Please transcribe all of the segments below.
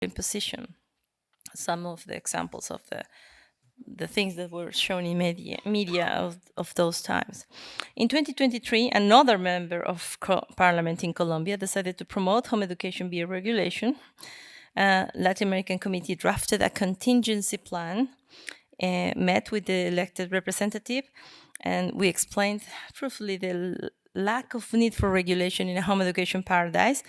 imposition. Some of the examples of the things that were shown in media of those times. In 2023, another member of parliament in Colombia decided to promote home education via regulation. Latin American committee drafted a contingency plan, met with the elected representative, and we explained truthfully the lack of need for regulation in a home education paradise.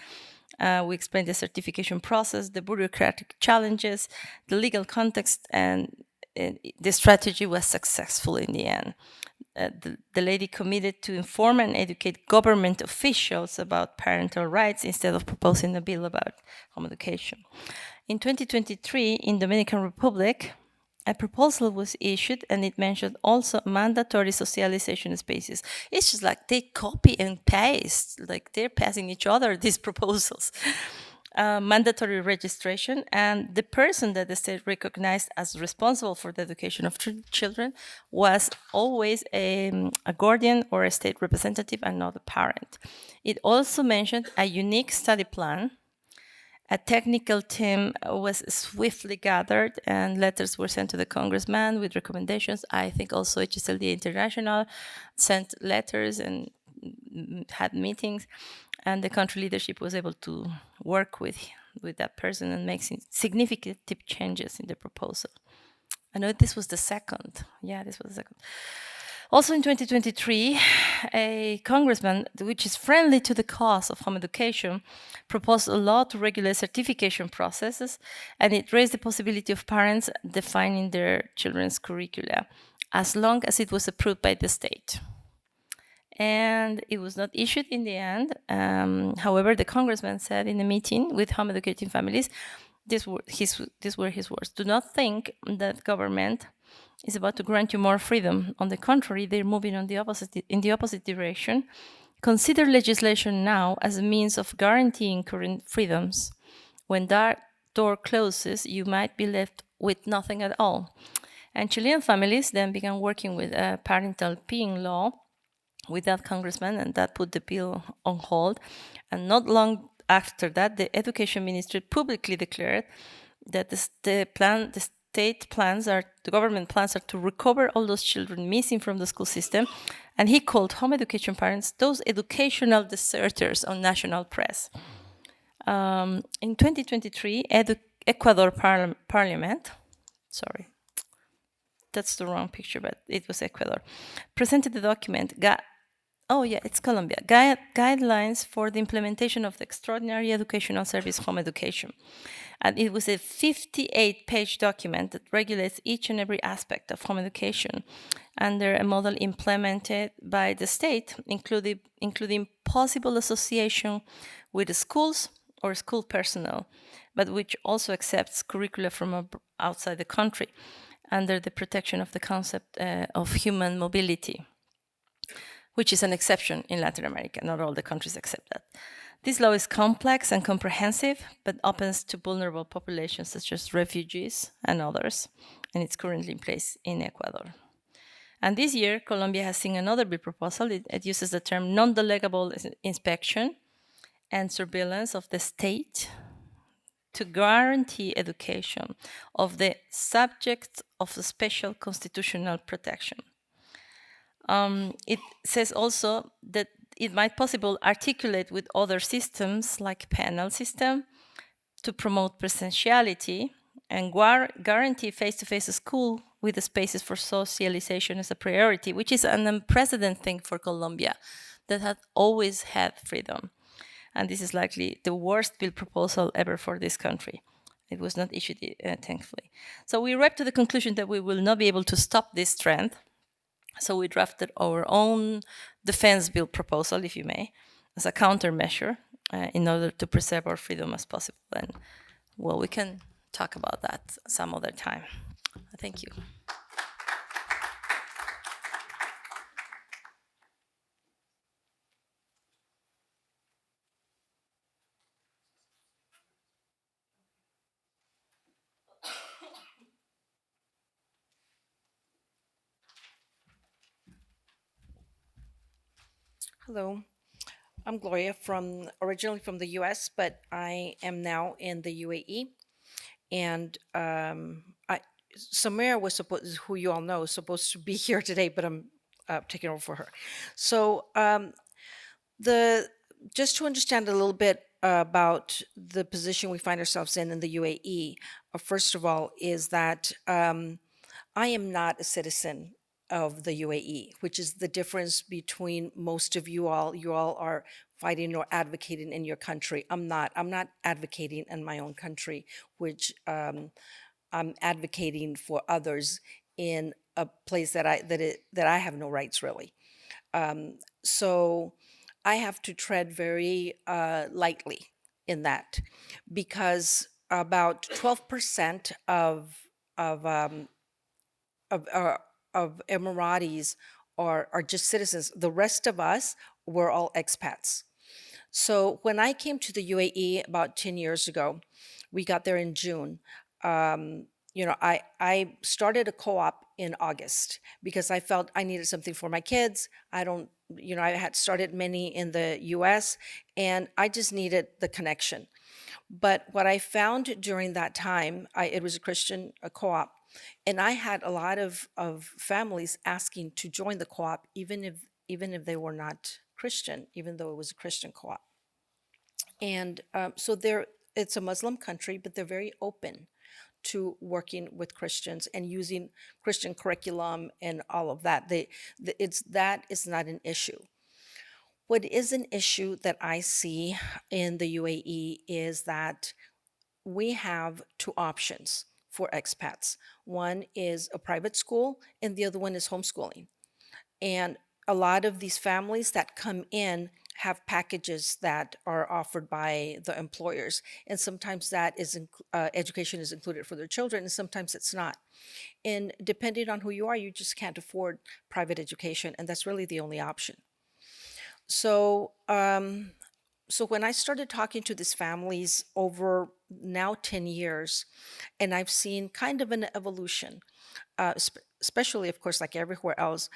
We explained the certification process, the bureaucratic challenges, the legal context, and the strategy was successful in the end. The lady committed to inform and educate government officials about parental rights instead of proposing a bill about home education. In 2023, in Dominican Republic, a proposal was issued, and it mentioned also mandatory socialization spaces. It's just like they copy and paste, like they're passing each other these proposals. Mandatory registration, and the person that the state recognized as responsible for the education of children was always a guardian or a state representative and not a parent. It also mentioned a unique study plan. A technical team was swiftly gathered, and letters were sent to the congressman with recommendations. I think also HSLD International sent letters and had meetings, and the country leadership was able to work with that person and make significant changes in the proposal. I know this was the second. Yeah, this was the second. Also in 2023, a congressman, which is friendly to the cause of home education, proposed a law to regulate certification processes, and it raised the possibility of parents defining their children's curricula, as long as it was approved by the state. And it was not issued in the end. However, the congressman said in a meeting with home educating families, these were his words: "Do not think that government is about to grant you more freedom. On the contrary, they're moving in the opposite direction. Consider legislation now as a means of guaranteeing current freedoms. When that door closes, you might be left with nothing at all." And Chilean families then began working with a parental peeing law with that congressman, and that put the bill on hold. And not long after that, the education ministry publicly declared that the government plans are to recover all those children missing from the school system, and he called home education parents those educational deserters on national press. In 2023, Ecuador Parliament, sorry, that's the wrong picture, but it was Ecuador, presented the document, it's Colombia, Guidelines for the Implementation of the Extraordinary Educational Service Home Education. And it was a 58-page document that regulates each and every aspect of home education under a model implemented by the state, including possible association with the schools or school personnel, but which also accepts curricula from outside the country under the protection of the concept of human mobility, which is an exception in Latin America. Not all the countries accept that. This law is complex and comprehensive, but opens to vulnerable populations such as refugees and others, and it's currently in place in Ecuador. And this year, Colombia has seen another bill proposal. It uses the term non-delegable inspection and surveillance of the state to guarantee education of the subject of the special constitutional protection. It says also that it might possible articulate with other systems like penal system to promote presentiality and guarantee face-to-face school with the spaces for socialization as a priority, which is an unprecedented thing for Colombia that had always had freedom. And this is likely the worst bill proposal ever for this country. It was not issued, thankfully. So we arrived to the conclusion that we will not be able to stop this trend. So we drafted our own defense bill proposal, if you may, as a countermeasure in order to preserve our freedom as possible. And well, we can talk about that some other time. Thank you. Hello, I'm Gloria originally from the US, but I am now in the UAE. And Sameera was supposed, who you all know, is supposed to be here today, but I'm taking over for her. So the just to understand a little bit about the position we find ourselves in the UAE, first of all, is that I am not a citizen of the UAE, which is the difference between most of you all. You all are fighting or advocating in your country. I'm not. I'm not advocating in my own country, which I'm advocating for others in a place that I have no rights really. So I have to tread very lightly in that, because about 12% of um, of uh, of Emiratis are just citizens. The rest of us were all expats. So when I came to the UAE about 10 years ago, we got there in June. Um, I started a co-op in August because I felt I needed something for my kids. I don't, I had started many in the US, and I just needed the connection. But what I found during that time, it was a Christian co-op, and I had a lot of families asking to join the co-op, even if they were not Christian, even though it was a Christian co-op. And so it's a Muslim country, but they're very open to working with Christians and using Christian curriculum and all of that. That is not an issue. What is an issue that I see in the UAE is that we have two options for expats. One is a private school, and the other one is homeschooling. And a lot of these families that come in have packages that are offered by the employers. And sometimes education is included for their children, and sometimes it's not. And depending on who you are, you just can't afford private education. And that's really the only option. So, so when I started talking to these families over now 10 years, and I've seen kind of an evolution, especially, of course, like everywhere else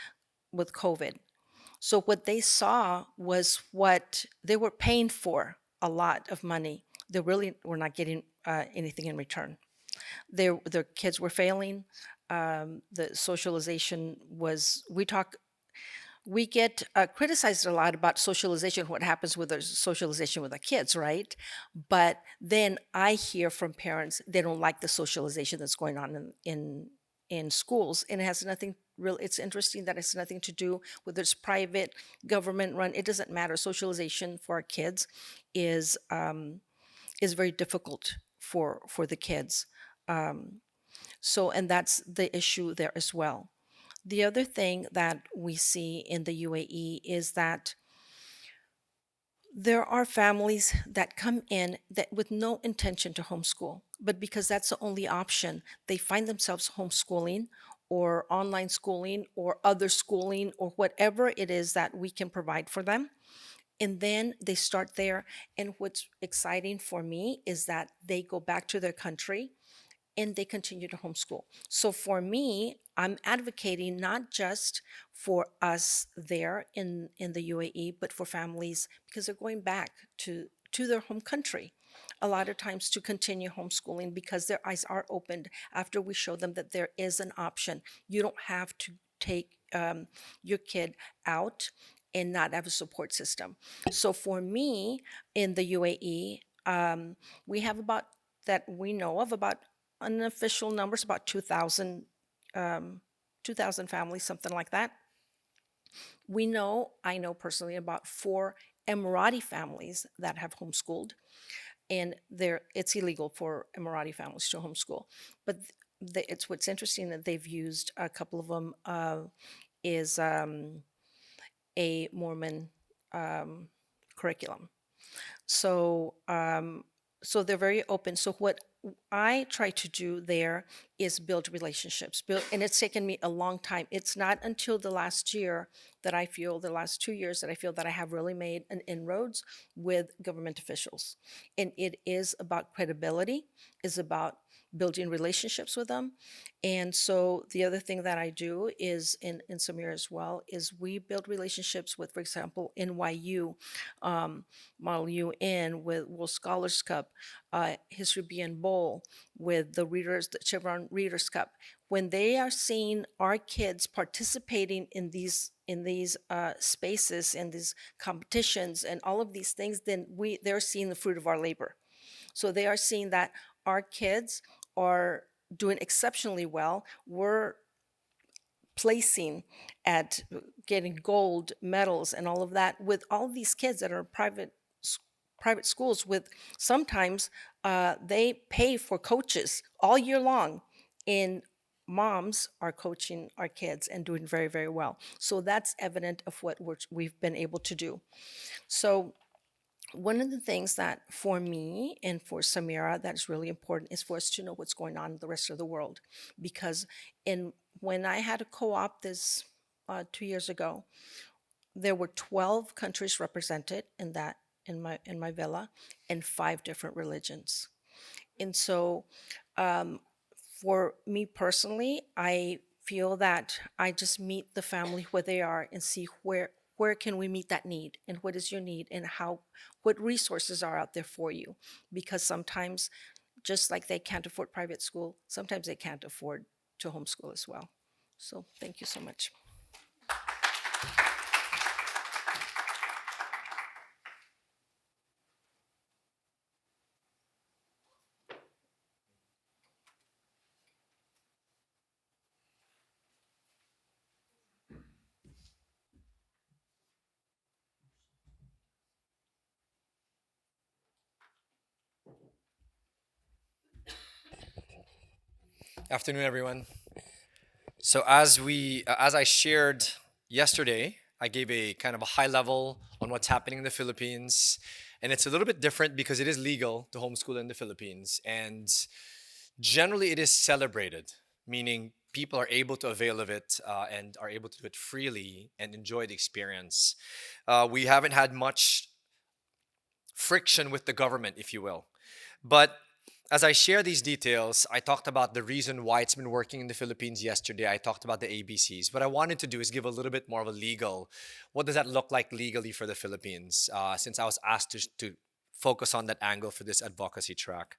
with COVID. So what they saw was what they were paying for, a lot of money. They really were not getting anything in return. Their kids were failing. The socialization was, we get criticized a lot about socialization, what happens with the socialization with the kids, right? But then I hear from parents they don't like the socialization that's going on in schools, and it has nothing real. It's interesting that it's nothing to do whether it's private, government run. It doesn't matter. Socialization for our kids is is very difficult for the kids. Um, and that's the issue there as well. The other thing that we see in the UAE is that there are families that come in that with no intention to homeschool, but because that's the only option, they find themselves homeschooling or online schooling or other schooling or whatever it is that we can provide for them. And then they start there. And what's exciting for me is that they go back to their country and they continue to homeschool. So for me, I'm advocating not just for us there in the UAE, but for families because they're going back to their home country a lot of times to continue homeschooling because their eyes are opened after we show them that there is an option. You don't have to take your kid out and not have a support system. So for me in the UAE, we have about that we know of about unofficial numbers about 2,000 2,000 families, something like that. I know personally about four Emirati families that have homeschooled, and it's illegal for Emirati families to homeschool. But it's what's interesting that they've used a couple of them is a Mormon curriculum. So so they're very open. So what I try to do there is build relationships. Build, and it's taken me a long time. It's not until the last year that I feel, the last 2 years, that I feel that I have really made an inroads with government officials. And it is about credibility, is about building relationships with them. And so the other thing that I do is in Sameera as well, is we build relationships with, for example, NYU, Model UN, with World Scholars Cup, History BN Bowl, with the readers, the Chevron Readers Cup. When they are seeing our kids participating in these spaces, in these competitions, and all of these things, then they're seeing the fruit of our labor. So they are seeing that our kids are doing exceptionally well. We're placing at getting gold medals and all of that with all these kids that are private schools. With sometimes they pay for coaches all year long, and moms are coaching our kids and doing very, very well. So that's evident of what we've been able to do. So one of the things that for me and for Sameera that is really important is for us to know what's going on in the rest of the world. Because when I had a co-op this 2 years ago, there were 12 countries represented in my villa, and 5 different religions. And so for me personally, I feel that I just meet the family where they are and see where can we meet that need, and what is your need, and what resources are out there for you. Because sometimes, just like they can't afford private school, sometimes they can't afford to homeschool as well. So thank you so much. Afternoon, everyone. So as I shared yesterday, I gave a kind of a high level on what's happening in the Philippines, and it's a little bit different because it is legal to homeschool in the Philippines, and generally it is celebrated, meaning people are able to avail of it and are able to do it freely and enjoy the experience. We haven't had much friction with the government, if you will. But as I share these details, I talked about the reason why it's been working in the Philippines yesterday. I talked about the ABCs. What I wanted to do is give a little bit more of a legal, what does that look like legally for the Philippines, since I was asked to focus on that angle for this advocacy track.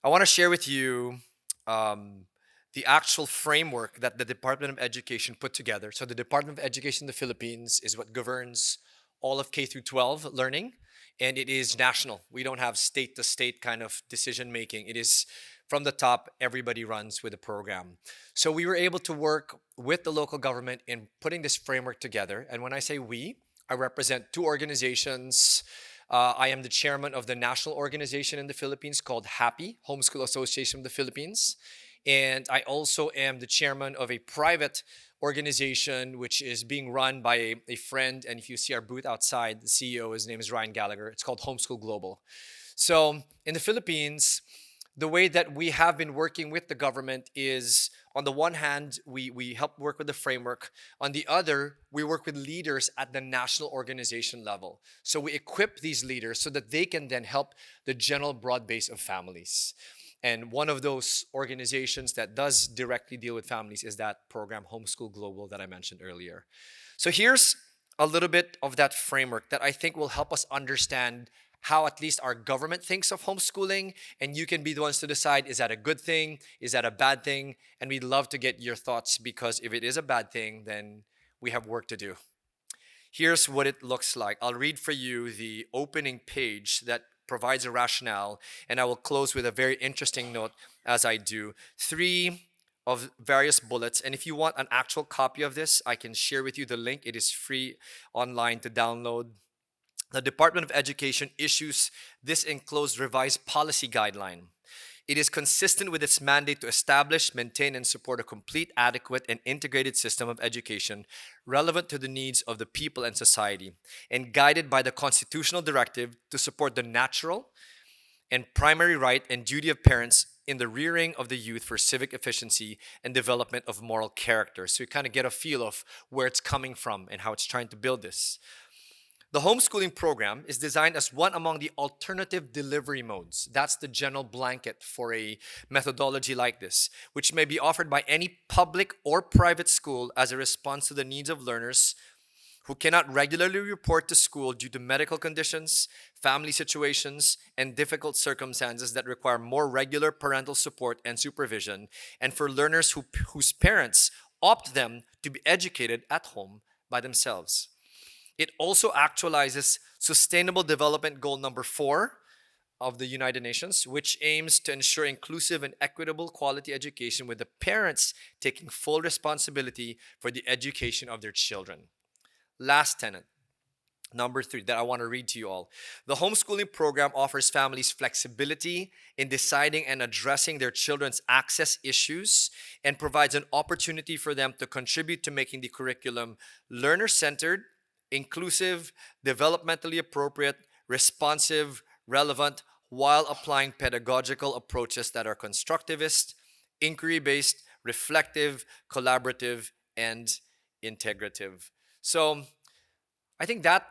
I want to share with you um, the actual framework that the Department of Education put together. So the Department of Education in the Philippines is what governs all of K through 12 learning, and it is national. We don't have state to state kind of decision making. It is from the top, everybody runs with the program. So we were able to work with the local government in putting this framework together. And when I say we, I represent 2 organizations. I am the chairman of the national organization in the Philippines called HAPPY, Homeschool Association of the Philippines. And I also am the chairman of a private organization which is being run by a friend. And if you see our booth outside, the CEO, his name is Ryan Gallagher. It's called Homeschool Global. So in the Philippines, the way that we have been working with the government is, on the one hand, we help work with the framework. On the other, we work with leaders at the national organization level. So we equip these leaders so that they can then help the general broad base of families. And one of those organizations that does directly deal with families is that program, Homeschool Global, that I mentioned earlier. So here's a little bit of that framework that I think will help us understand how at least our government thinks of homeschooling, and you can be the ones to decide, is that a good thing, is that a bad thing? And we'd love to get your thoughts, because if it is a bad thing, then we have work to do. Here's what it looks like. I'll read for you the opening page that provides a rationale, and I will close with a very interesting note as I do. 3 of various bullets, and if you want an actual copy of this, I can share with you the link. It is free online to download. The Department of Education issues this enclosed revised policy guideline. It is consistent with its mandate to establish, maintain, and support a complete, adequate, and integrated system of education relevant to the needs of the people and society, and guided by the constitutional directive to support the natural and primary right and duty of parents in the rearing of the youth for civic efficiency and development of moral character. So you kind of get a feel of where it's coming from and how it's trying to build this. The homeschooling program is designed as one among the alternative delivery modes. That's the general blanket for a methodology like this, which may be offered by any public or private school as a response to the needs of learners who cannot regularly report to school due to medical conditions, family situations, and difficult circumstances that require more regular parental support and supervision, and for learners whose parents opt them to be educated at home by themselves. It also actualizes Sustainable Development Goal number 4 of the United Nations, which aims to ensure inclusive and equitable quality education with the parents taking full responsibility for the education of their children. Last tenet, number 3, that I want to read to you all. The homeschooling program offers families flexibility in deciding and addressing their children's access issues and provides an opportunity for them to contribute to making the curriculum learner-centered, inclusive, developmentally appropriate, responsive, relevant, while applying pedagogical approaches that are constructivist, inquiry-based, reflective, collaborative, and integrative. So I think that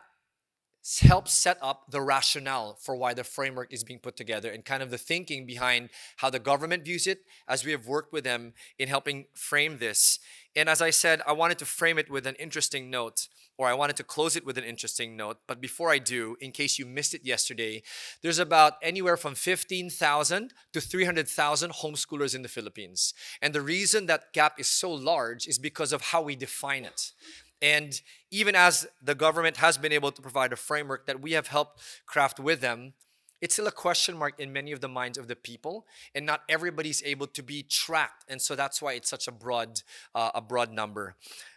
helps set up the rationale for why the framework is being put together and kind of the thinking behind how the government views it as we have worked with them in helping frame this. And as I said, I wanted to frame it with an interesting note, or I wanted to close it with an interesting note. But before I do, in case you missed it yesterday, there's about anywhere from 15,000 to 300,000 homeschoolers in the Philippines. And the reason that gap is so large is because of how we define it. And even as the government has been able to provide a framework that we have helped craft with them, it's still a question mark in many of the minds of the people, and not everybody's able to be tracked. And so that's why it's such a broad number.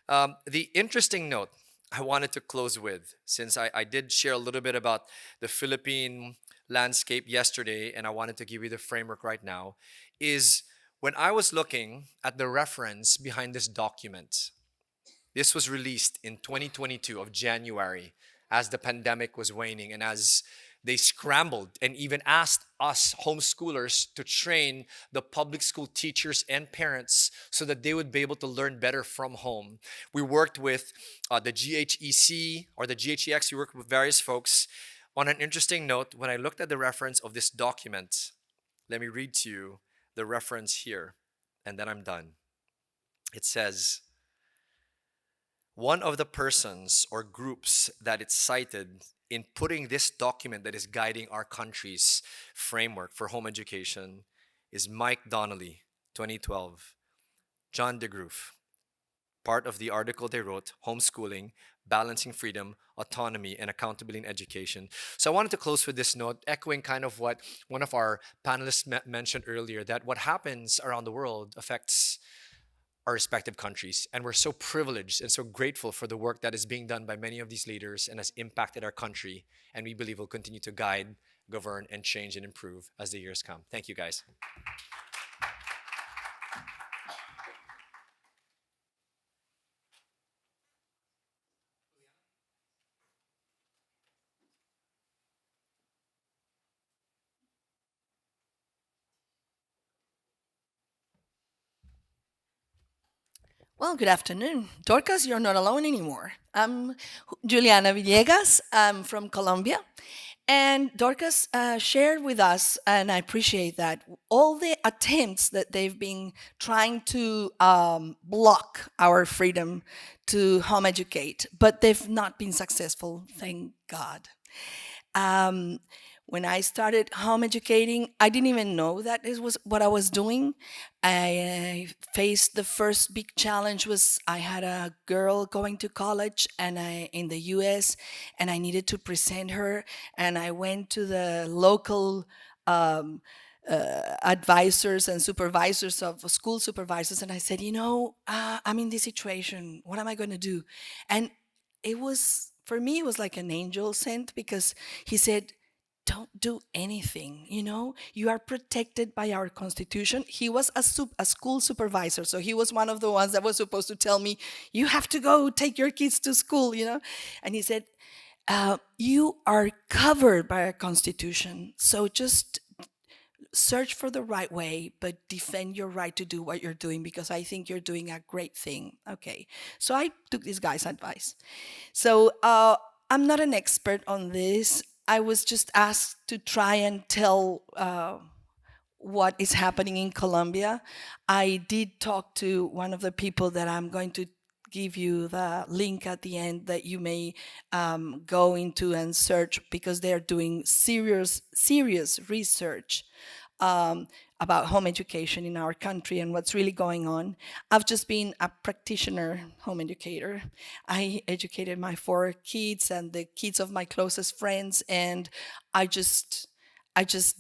The interesting note I wanted to close with, since I did share a little bit about the Philippine landscape yesterday, and I wanted to give you the framework right now, is when I was looking at the reference behind this document. This was released in 2022 of January as the pandemic was waning and as they scrambled and even asked us homeschoolers to train the public school teachers and parents so that they would be able to learn better from home. We worked with the GHEC or the GHEX. We worked with various folks. On an interesting note, when I looked at the reference of this document, let me read to you the reference here, and then I'm done. It says, one of the persons or groups that it's cited in putting this document that is guiding our country's framework for home education is Mike Donnelly, 2012, John DeGroof, part of the article they wrote, Homeschooling, Balancing Freedom, Autonomy, and Accountability in Education. So I wanted to close with this note, echoing kind of what one of our panelists mentioned earlier, that what happens around the world affects our respective countries. And we're so privileged and so grateful for the work that is being done by many of these leaders and has impacted our country. And we believe will continue to guide, govern, and change and improve as the years come. Thank you, guys. Well, good afternoon. Dorcas, you're not alone anymore. I'm Juliana Villegas. I'm from Colombia. And Dorcas shared with us, and I appreciate that, all the attempts that they've been trying to block our freedom to home educate, but they've not been successful, thank God. When I started home educating, I didn't even know that this was what I was doing. I faced the first big challenge was I had a girl going to college and in the US, and I needed to present her, and I went to the local advisors and supervisors of school supervisors, and I said, I'm in this situation. What am I going to do? And it was, for me, it was like an angel sent, because he said, don't do anything, you are protected by our constitution. He was a school supervisor, so he was one of the ones that was supposed to tell me, you have to go take your kids to school, and he said, you are covered by our constitution, so just search for the right way, but defend your right to do what you're doing, because I think you're doing a great thing. Okay, so I took this guy's advice. So I'm not an expert on this. I was just asked to try and tell what is happening in Colombia. I did talk to one of the people that I'm going to give you the link at the end, that you may go into and search, because they're doing serious research about home education in our country and what's really going on. I've just been a practitioner home educator. I educated my 4 kids and the kids of my closest friends, and I just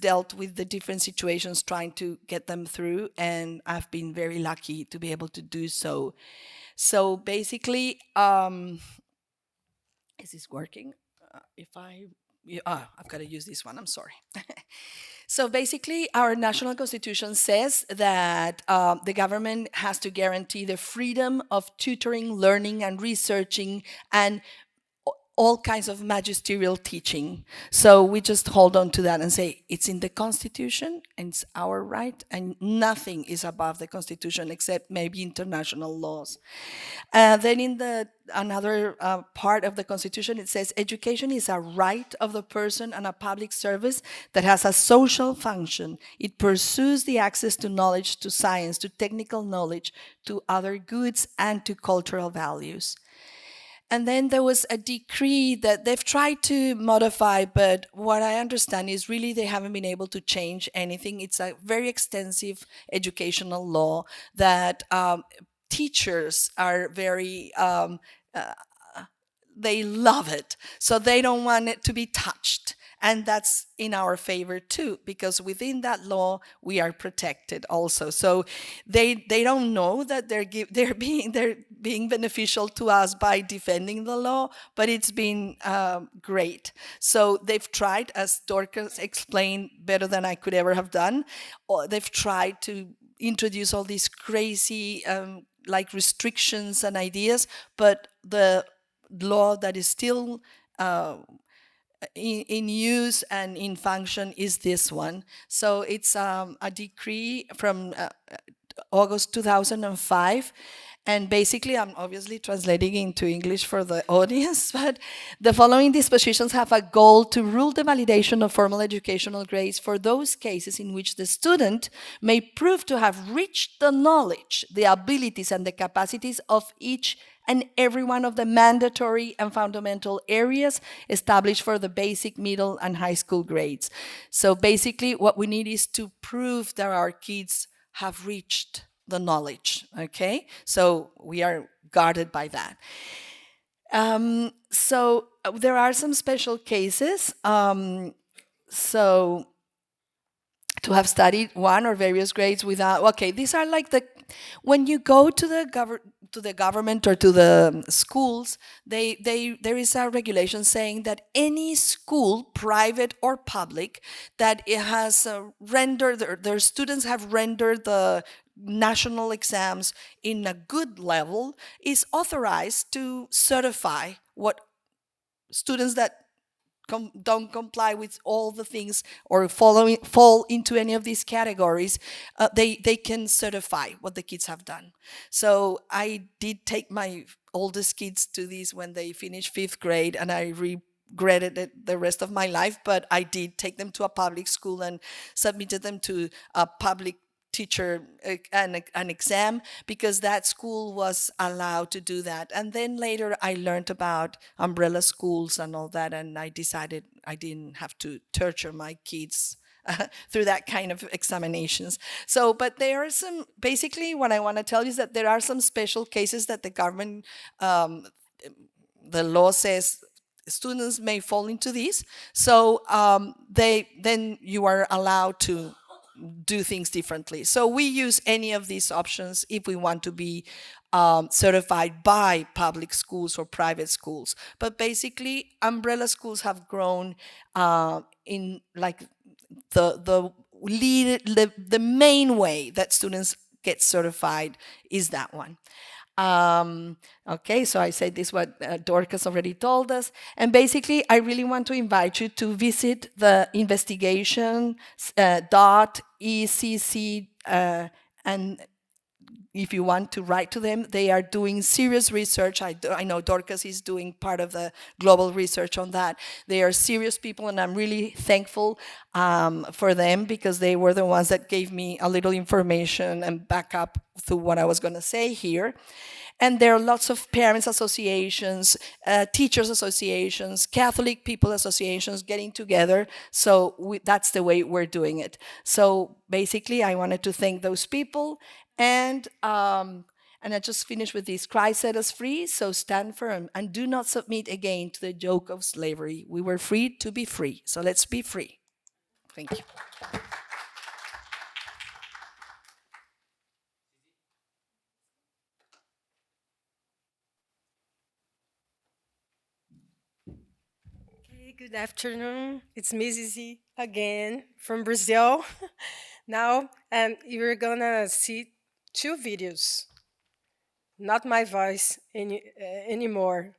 dealt with the different situations trying to get them through, and I've been very lucky to be able to do so. So basically, is this working? I've got to use this one, I'm sorry. So basically, our national constitution says that the government has to guarantee the freedom of tutoring, learning, and researching, and all kinds of magisterial teaching. So we just hold on to that and say it's in the Constitution and it's our right, and nothing is above the Constitution except maybe international laws. Then in the another part of the Constitution, it says education is a right of the person and a public service that has a social function. It pursues the access to knowledge, to science, to technical knowledge, to other goods, and to cultural values. And then there was a decree that they've tried to modify, but what I understand is really they haven't been able to change anything. It's a very extensive educational law that teachers are very, they love it. So they don't want it to be touched. And that's in our favor too, because within that law we are protected also. So they don't know that they're being beneficial to us by defending the law, but it's been great. So they've tried, as Dorcas explained better than I could ever have done, they've tried to introduce all these crazy like restrictions and ideas, but the law that is still in use and in function is this one. So it's a decree from August 2005. And basically, I'm obviously translating into English for the audience, but the following dispositions have a goal to rule the validation of formal educational grades for those cases in which the student may prove to have reached the knowledge, the abilities, and the capacities of each and every one of the mandatory and fundamental areas established for the basic, middle, and high school grades. So basically, what we need is to prove that our kids have reached the knowledge, okay? So we are guarded by that. So there are some special cases. So to have studied one or various grades without, okay, these are like when you go to the government or to the schools, there is a regulation saying that any school, private or public, that it has rendered, their students have rendered the national exams in a good level, is authorized to certify what students that don't comply with all the things or fall into any of these categories, they can certify what the kids have done. So I did take my oldest kids to these when they finished 5th grade, and I regretted it the rest of my life, but I did take them to a public school and submitted them to a public teacher an exam, because that school was allowed to do that. And then later I learned about umbrella schools and all that, and I decided I didn't have to torture my kids through that kind of examinations. So, but there are some, basically what I want to tell you is that there are some special cases that the government, the law says students may fall into these. So then you are allowed to do things differently. So we use any of these options if we want to be certified by public schools or private schools. But basically, umbrella schools have grown in like the main way that students get certified is that one. Okay, so I said this what Dorcas already told us. And basically, I really want to invite you to visit the investigation .ecc and if you want to write to them, they are doing serious research. I know Dorcas is doing part of the global research on that. They are serious people, and I'm really thankful for them because they were the ones that gave me a little information and backup to what I was going to say here. And there are lots of parents associations, teachers associations, Catholic people associations getting together. So that's the way we're doing it. So basically, I wanted to thank those people. And I just finished with this: Christ set us free, so stand firm and do not submit again to the yoke of slavery. We were free to be free, so let's be free. Thank you. Okay, good afternoon. It's me, Zizi, again from Brazil. Now, you're gonna see two videos, not my voice anymore.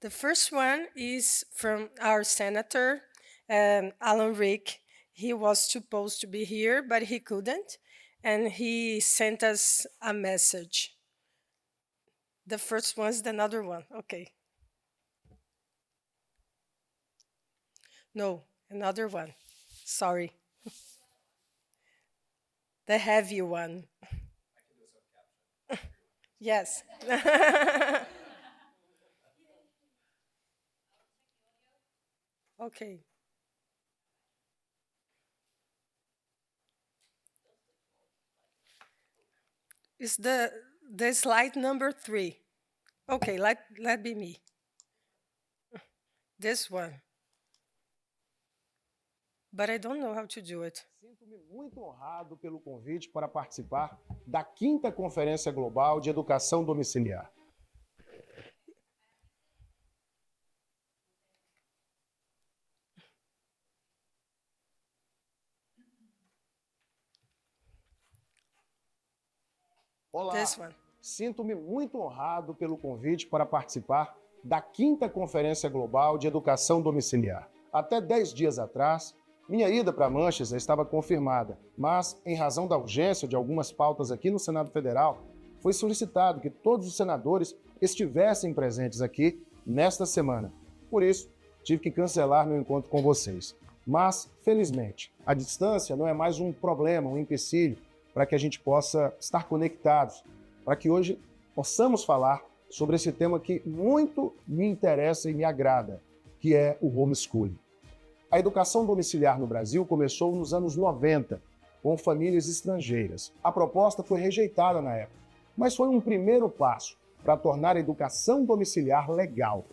The first one is from our senator, Alan Rick. He was supposed to be here, but he couldn't, and he sent us a message. The first one's the another one. Okay. No, another one. Sorry. The heavy one. Yes. Okay. Is the slide number 3? Okay, let be me. This one. But I don't know how to do it. Sinto-me muito honrado pelo convite para participar da 5ª Conferência Global de Educação Domiciliar. Olá, This one. sinto-me muito honrado pelo convite para participar da 5ª Conferência Global de Educação Domiciliar. Até 10 dias atrás, minha ida para Manchester estava confirmada, mas, em razão da urgência de algumas pautas aqui no Senado Federal, foi solicitado que todos os senadores estivessem presentes aqui nesta semana. Por isso, tive que cancelar meu encontro com vocês. Mas, felizmente, a distância não é mais um problema, um empecilho, para que a gente possa estar conectados, para que hoje possamos falar sobre esse tema que muito me interessa e me agrada, que é o homeschooling. A educação domiciliar no Brasil começou nos anos 90, com famílias estrangeiras. A proposta foi rejeitada na época, mas foi um primeiro passo para tornar a educação domiciliar legal.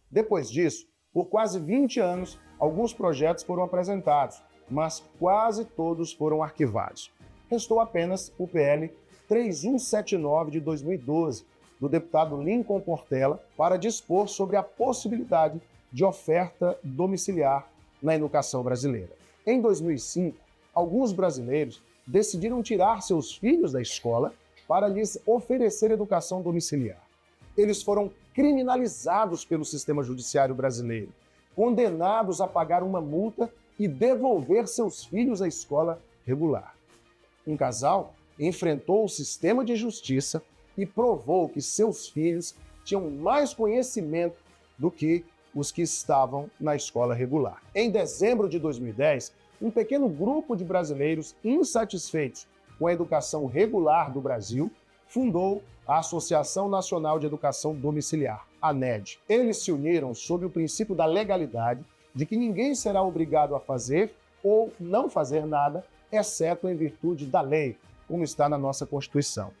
Depois disso, por quase 20 anos, alguns projetos foram apresentados, mas quase todos foram arquivados. Restou apenas o PL 3179 de 2012, do deputado Lincoln Portela, para dispor sobre a possibilidade de oferta domiciliar na educação brasileira. Em 2005, alguns brasileiros decidiram tirar seus filhos da escola para lhes oferecer educação domiciliar. Eles foram criminalizados pelo sistema judiciário brasileiro, condenados a pagar uma multa e devolver seus filhos à escola regular. Um casal enfrentou o sistema de justiça e provou que seus filhos tinham mais conhecimento do que os que estavam na escola regular. Em dezembro de 2010, um pequeno grupo de brasileiros insatisfeitos com a educação regular do Brasil fundou a Associação Nacional de Educação Domiciliar, a ANED. Eles se uniram sob o princípio da legalidade, de que ninguém será obrigado a fazer ou não fazer nada, exceto em virtude da lei, como está na nossa Constituição.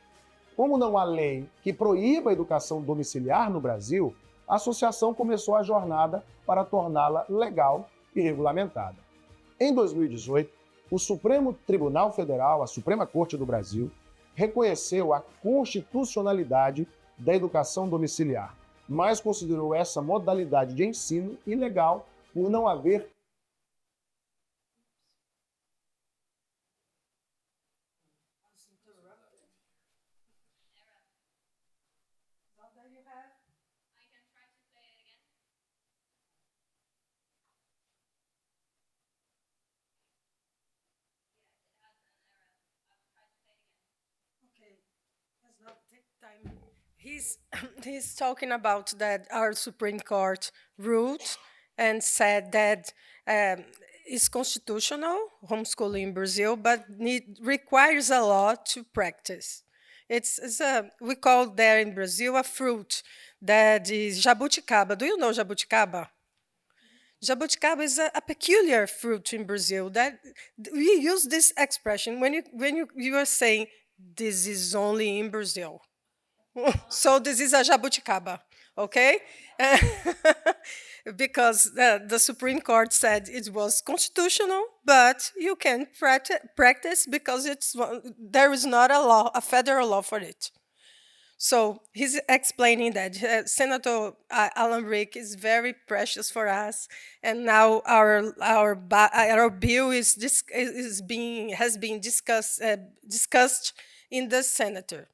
Como não há lei que proíba a educação domiciliar no Brasil, a associação começou a jornada para torná-la legal e regulamentada. Em 2018, o Supremo Tribunal Federal, a Suprema Corte do Brasil, reconheceu a constitucionalidade da educação domiciliar, mas considerou essa modalidade de ensino ilegal por não haver He's he's talking about that our Supreme Court ruled and said that it's constitutional homeschooling in Brazil, but requires a lot to practice. It's a we call there in Brazil a fruit that is jabuticaba. Do you know jabuticaba? Jabuticaba is a peculiar fruit in Brazil that we use this expression when you are saying this is only in Brazil. So this is a jabuticaba, okay? Because the Supreme Court said it was constitutional, but you can practice because there is not a law, a federal law for it. So he's explaining that Senator Alan Rick is very precious for us, and now our bill has been discussed in the Senator.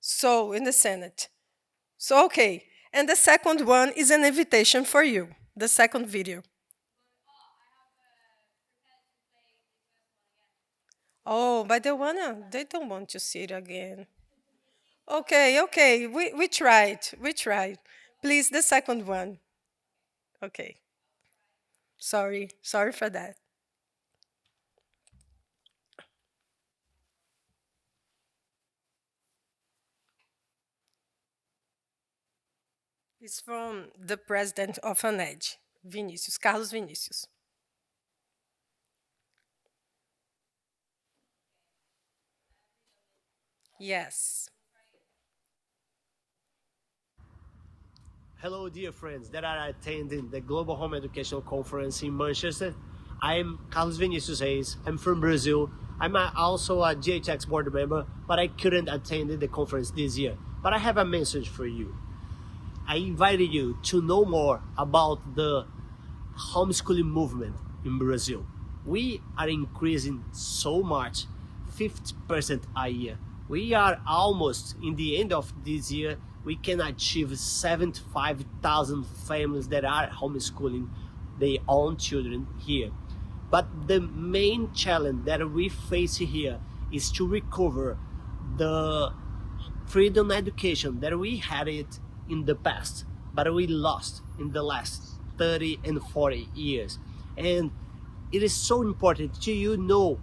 So in the Senate. So okay, and the second one is an invitation for you. The second video. Oh, but they don't want to see it again. Okay, okay, we tried, we tried. Please, the second one. Okay, sorry for that. It's from the president of ANED, Vinicius, Carlos Vinicius. Yes. Hello, dear friends that are attending the Global Home Education Conference in Manchester. I'm Carlos Vinicius Reis. I'm from Brazil. I'm also a GHX board member, but I couldn't attend the conference this year. But I have a message for you. I invited you to know more about the homeschooling movement in Brazil. We are increasing so much, 50% a year. We are almost in the end of this year, we can achieve 75,000 families that are homeschooling their own children here. But the main challenge that we face here is to recover the freedom education that we had it in the past, but we lost in the last 30 and 40 years. And it is so important to you know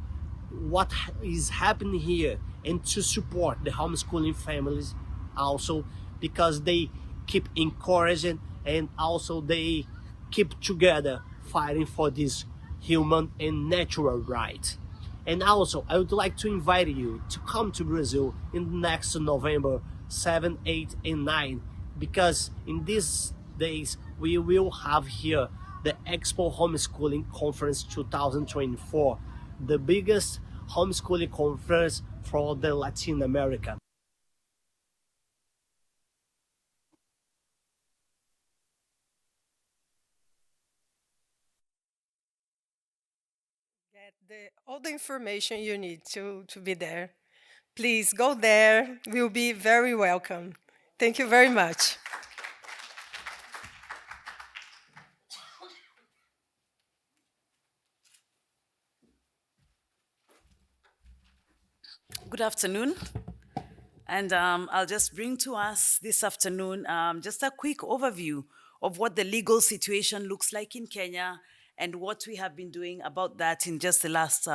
what is happening here and to support the homeschooling families also, because they keep encouraging and also they keep together fighting for this human and natural right. And also, I would like to invite you to come to Brazil in next November 7, 8, and 9, because in these days we will have here the Expo Homeschooling Conference 2024, the biggest homeschooling conference for the Latin America. Get all the information you need to be there. Please go there. We'll be very welcome. Thank you very much. Good afternoon. And I'll just bring to us this afternoon just a quick overview of what the legal situation looks like in Kenya and what we have been doing about that in just the last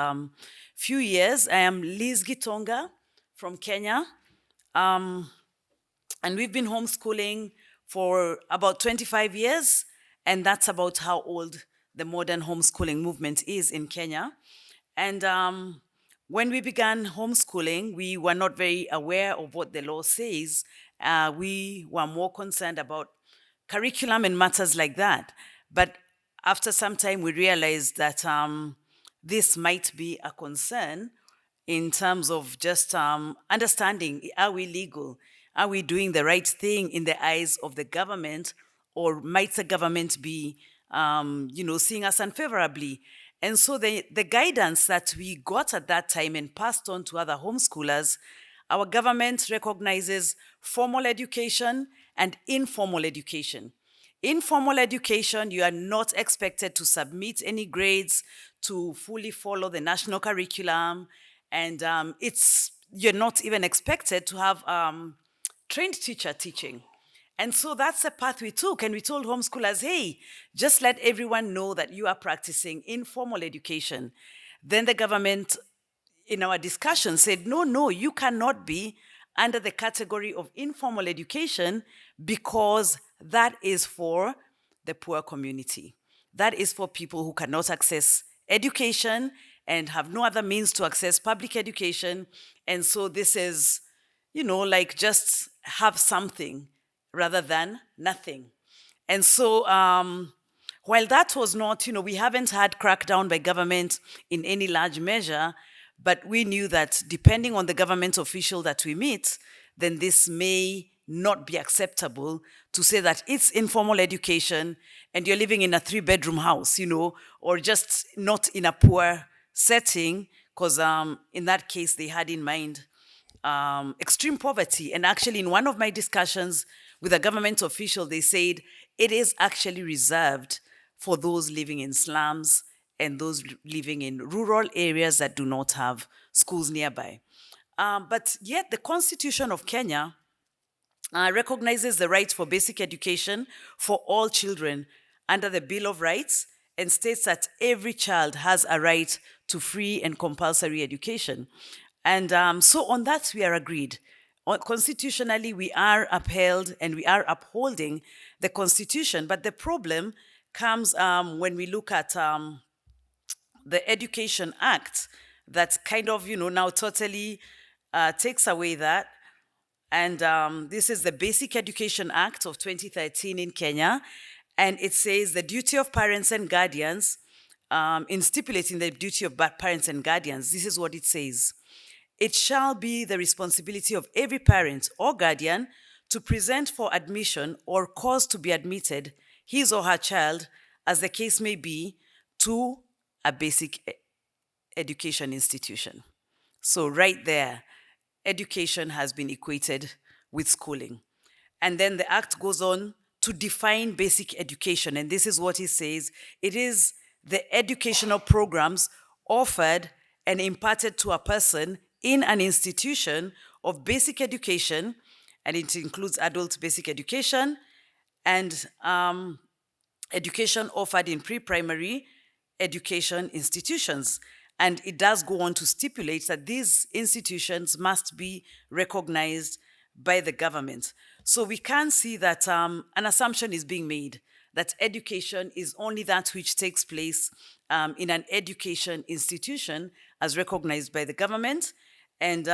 few years. I am Liz Gitonga from Kenya, and we've been homeschooling for about 25 years, and that's about how old the modern homeschooling movement is in Kenya. And when we began homeschooling, we were not very aware of what the law says. We were more concerned about curriculum and matters like that. But after some time, we realized that this might be a concern in terms of just understanding, are we legal? Are we doing the right thing in the eyes of the government? Or might the government be, seeing us unfavorably? And so the guidance that we got at that time and passed on to other homeschoolers, our government recognizes formal education and informal education. Informal education, you are not expected to submit any grades to fully follow the national curriculum, and you're not even expected to have trained teacher teaching. And so that's the path we took. And we told homeschoolers, hey, just let everyone know that you are practicing informal education. Then the government, in our discussion, said, no, no, you cannot be under the category of informal education because that is for the poor community. That is for people who cannot access education and have no other means to access public education. And so this is, like just have something rather than nothing. And so while that was not, we haven't had crackdown by government in any large measure, but we knew that depending on the government official that we meet, then this may not be acceptable to say that it's informal education and you're living in a 3-bedroom house, or just not in a poor setting, because in that case, they had in mind extreme poverty. And actually, in one of my discussions with a government official, they said it is actually reserved for those living in slums and those living in rural areas that do not have schools nearby. But yet the Constitution of Kenya recognizes the right for basic education for all children under the Bill of Rights and states that every child has a right to free and compulsory education. And so on that, we are agreed. Constitutionally, we are upheld and we are upholding the Constitution. But the problem comes when we look at the Education Act that kind of, now totally takes away that. And this is the Basic Education Act of 2013 in Kenya. And it says the duty of parents and guardians, in stipulating the duty of parents and guardians, this is what it says. It shall be the responsibility of every parent or guardian to present for admission or cause to be admitted his or her child, as the case may be, to a basic education institution. So right there, education has been equated with schooling. And then the Act goes on to define basic education. And this is what it says. It is the educational programs offered and imparted to a person in an institution of basic education, and it includes adult basic education and education offered in pre-primary education institutions. And it does go on to stipulate that these institutions must be recognized by the government. So we can see that an assumption is being made that education is only that which takes place in an education institution as recognized by the government. And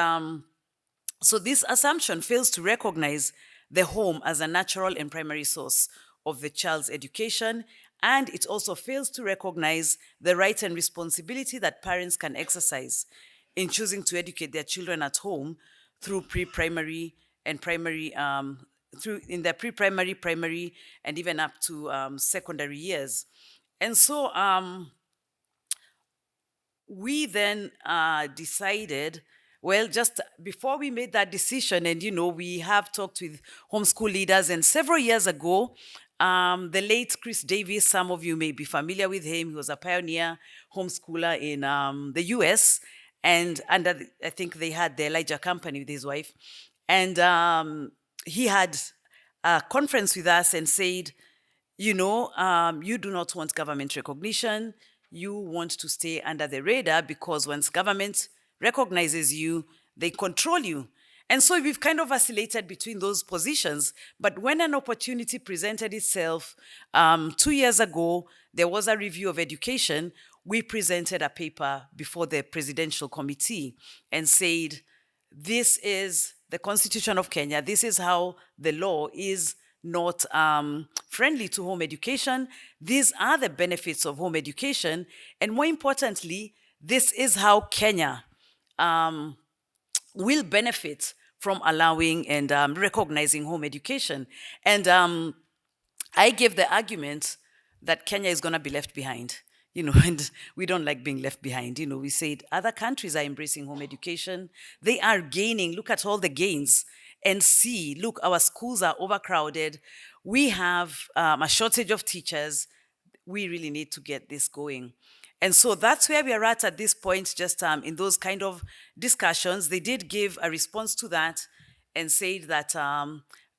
so this assumption fails to recognize the home as a natural and primary source of the child's education, and it also fails to recognize the right and responsibility that parents can exercise in choosing to educate their children at home through pre-primary and primary, in their pre-primary, primary, and even up to secondary years. And so we then decided, well, just before we made that decision, and we have talked with homeschool leaders, and several years ago, the late Chris Davis, some of you may be familiar with him. He was a pioneer homeschooler in the US, and I think they had the Elijah Company with his wife. And he had a conference with us and said, you do not want government recognition. You want to stay under the radar because once government recognizes you, they control you. And so we've kind of vacillated between those positions. But when an opportunity presented itself 2 years ago, there was a review of education. We presented a paper before the presidential committee and said, this is the Constitution of Kenya. This is how the law is not friendly to home education. These are the benefits of home education. And more importantly, this is how Kenya will benefit from allowing and recognizing home education. And I gave the argument that Kenya is going to be left behind, and we don't like being left behind. We said other countries are embracing home education. They are gaining. Look at all the gains and see, look, our schools are overcrowded. We have a shortage of teachers. We really need to get this going. And so that's where we are at this point, just in those kind of discussions. They did give a response to that and said that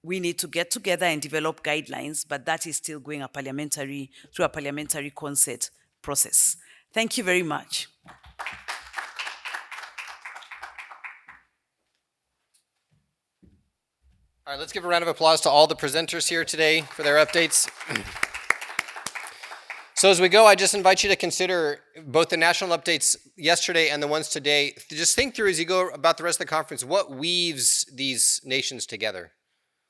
we need to get together and develop guidelines, but that is still going through a parliamentary consent process. Thank you very much. All right, let's give a round of applause to all the presenters here today for their updates. So as we go, I just invite you to consider both the national updates yesterday and the ones today. Just think through as you go about the rest of the conference, what weaves these nations together?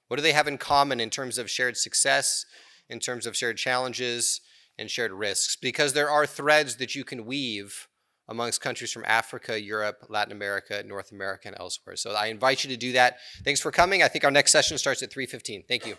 What do they have in common in terms of shared success, in terms of shared challenges, and shared risks? Because there are threads that you can weave amongst countries from Africa, Europe, Latin America, North America, and elsewhere. So I invite you to do that. Thanks for coming. I think our next session starts at 3:15. Thank you.